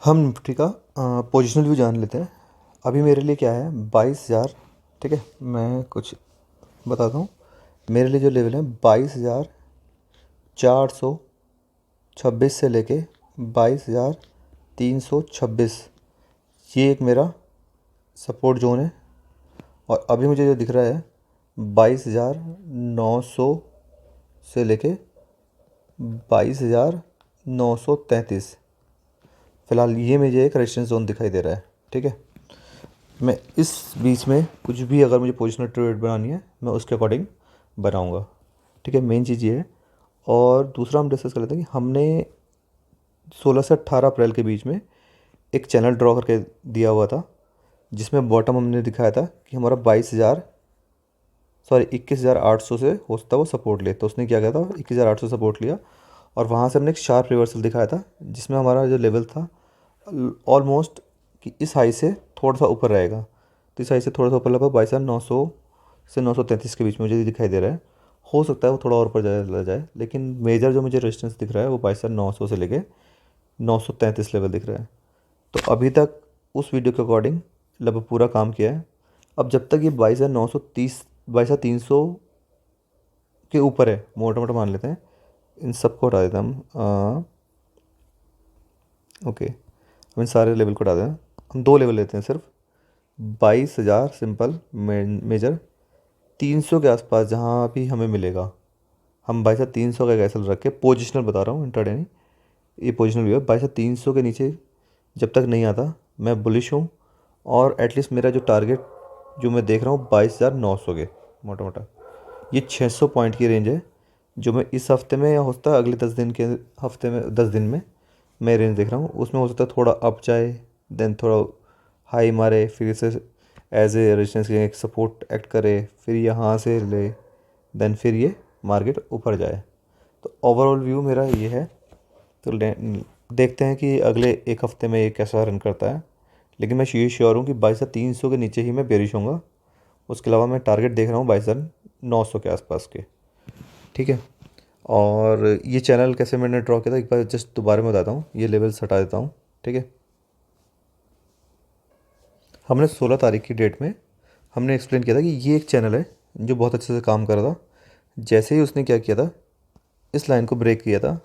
हम निफ्टी का positional view जान लेते हैं। अभी मेरे लिए क्या है 22,000। ठीक है, मैं कुछ बताता हूँ। मेरे लिए जो लेवल है 22,426 से लेके 22,326, ये एक मेरा सपोर्ट जोन है। और अभी मुझे जो दिख रहा है 22,900 से लेके 22,933, फ़िलहाल ये मुझे एक रेजिस्टेंस जोन दिखाई दे रहा है। ठीक है, मैं इस बीच में कुछ भी अगर मुझे पोजिशनल ट्रेड बनानी है मैं उसके अकॉर्डिंग बनाऊंगा। ठीक है, मेन चीज़ ये है। और दूसरा हम डिस्कस कर लेते हैं कि हमने 16 से 18 अप्रैल के बीच में एक चैनल ड्रॉ करके दिया हुआ था, जिसमें बॉटम हमने दिखाया था कि हमारा 21,800 से हो सकता है वो सपोर्ट ले। तो उसने क्या किया था, 21,800 सपोर्ट लिया और वहाँ से हमने एक शार्प रिवर्सल दिखाया था, जिसमें हमारा जो लेवल था ऑलमोस्ट कि इस हाई से थोड़ा सा ऊपर रहेगा। तो इस हाई से थोड़ा सा ऊपर लगभग 22,900 से 933 के बीच में मुझे दिखाई दे रहा है। हो सकता है वो थोड़ा और ऊपर चला जाए, लेकिन मेजर जो मुझे रेजिस्टेंस दिख रहा है वो 22,900 से लेके 933 लेवल दिख रहा है। तो अभी तक उस वीडियो के अकॉर्डिंग लगभग पूरा काम किया है। अब जब तक ये 22,930 22,300 के ऊपर है, मोटा मोटा मान लेते हैं, इन सबको हटा देते हैं हम। ओके, हम इन सारे लेवल को हटा दें। हम दो लेवल लेते हैं सिर्फ। 22,000 सिंपल मेजर, 300 के आसपास जहाँ भी हमें मिलेगा हम 22,300 का कैसल रख के, पोजिशनल बता रहा हूँ, इंट्राडे नहीं, ये पोजिशनल भी है। 22,300 के नीचे जब तक नहीं आता मैं बुलिश हूँ। और एटलीस्ट मेरा जो टारगेट जो मैं देख रहा हूँ 22,900 के, मोटा मोटा ये 600 पॉइंट की रेंज है, जो मैं इस हफ्ते में या हो सकता है अगले 10 दिन के हफ्ते में 10 दिन में मैं रेंज देख रहा हूँ। उसमें हो सकता है थोड़ा अप जाए, देन थोड़ा हाई मारे, फिर इसे एज ए रेजिस्टेंस के एक सपोर्ट एक्ट करे, फिर यहाँ से ले, देन फिर ये मार्केट ऊपर जाए। तो ओवरऑल व्यू मेरा ये है। तो देखते हैं कि अगले एक हफ्ते में ये कैसा रन करता है। लेकिन मैं ये श्योर हूँ कि 22,300 के नीचे ही मैं बेरिश होऊंगा। उसके अलावा मैं टारगेट देख रहा हूँ 22,900 के आसपास के। ठीक है, और ये चैनल कैसे मैंने ड्रॉ किया था एक बार जस्ट दोबारा में बताता हूँ, ये लेवल्स हटा देता हूँ। ठीक है, हमने 16 तारीख की डेट में हमने एक्सप्लेन किया था कि ये एक चैनल है जो बहुत अच्छे से काम कर रहा था। जैसे ही उसने क्या किया था, इस लाइन को ब्रेक किया था।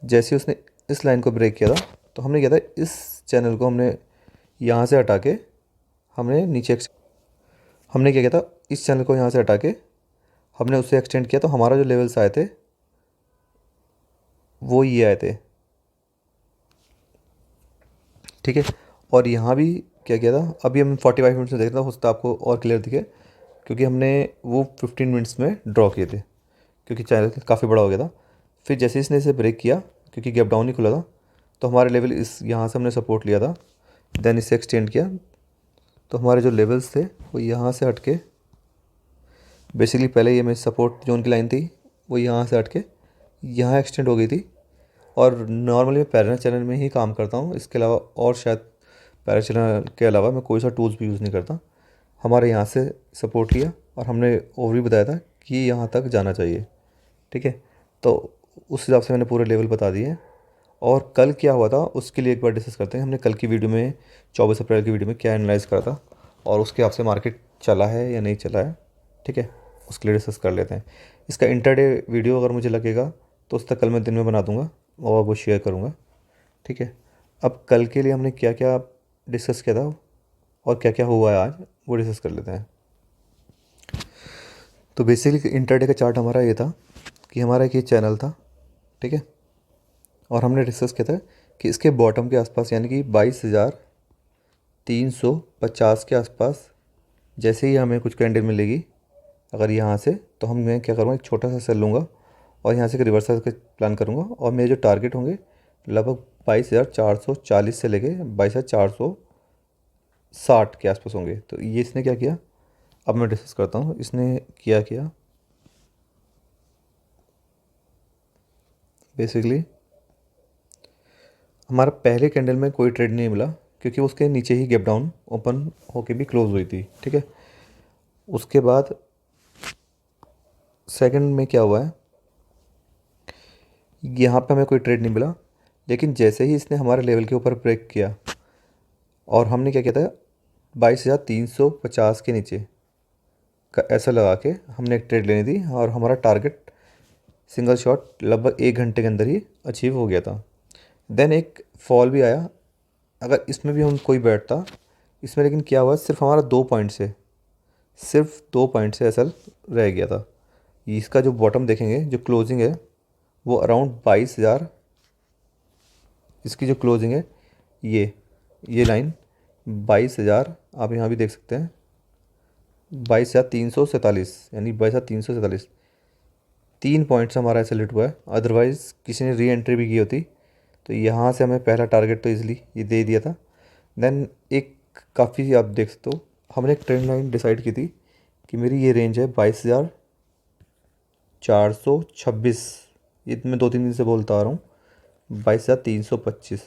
जैसे ही उसने इस लाइन को ब्रेक किया था, तो हमने किया था इस चैनल को हमने यहाँ से हटा के हमने हमने क्या किया था, इस चैनल को यहाँ से हटा के हमने उससे एक्सटेंड किया। तो हमारा जो लेवल्स आए थे वो ये आए थे। ठीक है, और यहाँ भी क्या किया था, अभी हम 45 मिनट्स में देख रहे थे, हो सकता है आपको और क्लियर दिखे, क्योंकि हमने वो 15 मिनट्स में ड्रॉ किए थे, क्योंकि चैनल काफ़ी बड़ा हो गया था। फिर जैसे इसने इसे ब्रेक किया, क्योंकि गैप डाउन ही खुला था, तो हमारे लेवल इस यहाँ से हमने सपोर्ट लिया था, देन इसे एक्सटेंड किया। तो हमारे जो लेवल्स थे वो यहाँ से हट के, बेसिकली पहले ये मेरी सपोर्ट जोन की लाइन थी, वो यहाँ से हट के यहाँ एक्सटेंड हो गई थी। और नॉर्मली मैं पैरेलल चैनल में ही काम करता हूँ, इसके अलावा और शायद पैरेलल चैनल के अलावा मैं कोई सा टूल्स भी यूज़ नहीं करता। हमारे यहाँ से सपोर्ट लिया और हमने ओवर भी बताया था कि यहाँ तक जाना चाहिए। ठीक है, तो उस हिसाब से मैंने पूरे लेवल बता दिए हैं। और कल क्या हुआ था उसके लिए एक बार डिस्कस करते हैं। हमने कल की वीडियो में 24 अप्रैल की वीडियो में क्या एनालाइज़ करा था और उसके हिसाब से मार्केट चला है या नहीं चला है। ठीक है, उसके लिए डिस्कस कर लेते हैं। इसका इंटरडे वीडियो अगर मुझे लगेगा तो उस तक कल मैं दिन में बना दूंगा और वो शेयर करूंगा। ठीक है, अब कल के लिए हमने क्या क्या डिस्कस किया था और क्या क्या हुआ है आज, वो डिस्कस कर लेते हैं। तो बेसिकली इंटरडे का चार्ट हमारा ये था कि हमारा एक ये चैनल था। ठीक है, और हमने डिस्कस किया था कि इसके बॉटम के आसपास, यानी कि 22,350 के आसपास जैसे ही हमें कुछ कैंडल मिलेगी अगर यहाँ से, तो मैं क्या करूँगा, एक छोटा सा सेल लूँगा और यहाँ से एक रिवर्सल का प्लान करूँगा। और मेरे जो टारगेट होंगे लगभग 22,440 से लेके 22,460 के आसपास होंगे। तो ये इसने क्या किया, अब मैं डिस्कस करता हूँ इसने क्या किया। बेसिकली हमारा पहले कैंडल में कोई ट्रेड नहीं मिला, क्योंकि उसके नीचे ही गैप डाउन ओपन होके भी क्लोज हुई थी। ठीक है, उसके बाद सेकंड में क्या हुआ है, यहाँ पे हमें कोई ट्रेड नहीं मिला, लेकिन जैसे ही इसने हमारे लेवल के ऊपर ब्रेक किया और हमने क्या किया था, 22,350 के नीचे का ऐसा लगा के हमने एक ट्रेड लेनी थी और हमारा टारगेट सिंगल शॉट लगभग 1 घंटे के अंदर ही अचीव हो गया था। देन एक फॉल भी आया, अगर इसमें भी हम कोई बैठता इसमें, लेकिन क्या हुआ, सिर्फ हमारा 2 पॉइंट से, सिर्फ 2 पॉइंट से ऐसा रह गया था। इसका जो बॉटम देखेंगे, जो क्लोजिंग है वो अराउंड 22,000, इसकी जो क्लोजिंग है ये लाइन 22,000, आप यहाँ भी देख सकते हैं 22,347, यानी 22,347, 3 पॉइंट से हमारा ऐसा लिट हुआ है। अदरवाइज़ किसी ने री एंट्री भी की होती तो यहाँ से हमें पहला टारगेट तो इजीली ये दे दिया था। देन एक काफ़ी, आप देख सकते हो, हमने एक ट्रेंड लाइन डिसाइड की थी कि मेरी ये रेंज है 22,426, ये मैं 2-3 दिन से बोलता आ रहा हूँ, 22,325,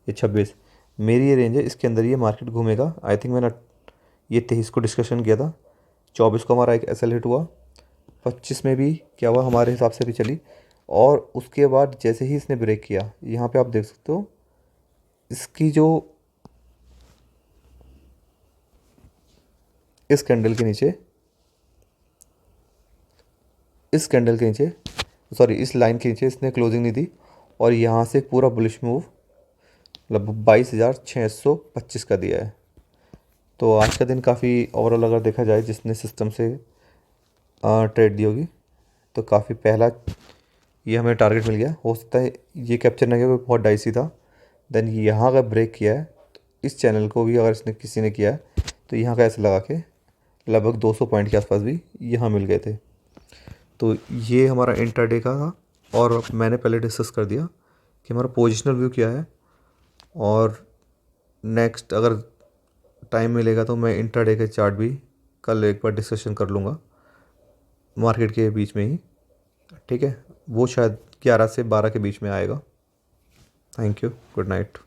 ये 26 मेरी ये रेंज है, इसके अंदर ये मार्केट घूमेगा। आई थिंक मैंने ये 23 को डिस्कशन किया था, 24 को हमारा एक एसएल हिट हुआ, 25 में भी क्या हुआ, हमारे हिसाब से भी चली, और उसके बाद जैसे ही इसने ब्रेक किया, यहाँ पे आप देख सकते हो इसकी जो इस कैंडल के नीचे, इस कैंडल के नीचे, सॉरी इस लाइन के नीचे इसने क्लोजिंग नहीं दी, और यहाँ से पूरा बुलिश मूव लगभग 22,625 का दिया है। तो आज का दिन काफ़ी ओवरऑल अगर देखा जाए, जिसने सिस्टम से ट्रेड दी होगी, तो काफ़ी पहला ये हमें टारगेट मिल गया। हो सकता है ये कैप्चर ना किया, बहुत डाइसी था। देन यहाँ अगर ब्रेक किया है तो इस चैनल को भी अगर इसने किसी ने किया है तो यहाँ का ऐसे लगा के लगभग 200 पॉइंट के आसपास भी यहाँ मिल गए थे। तो ये हमारा इंट्राडे का था, और मैंने पहले डिस्कस कर दिया कि हमारा पोजिशनल व्यू क्या है, और नेक्स्ट अगर टाइम मिलेगा तो मैं इंट्राडे के चार्ट भी कल एक बार डिस्कशन कर लूँगा मार्केट के बीच में ही, ठीक है। वो शायद 11 से 12 के बीच में आएगा। Thank you, good night.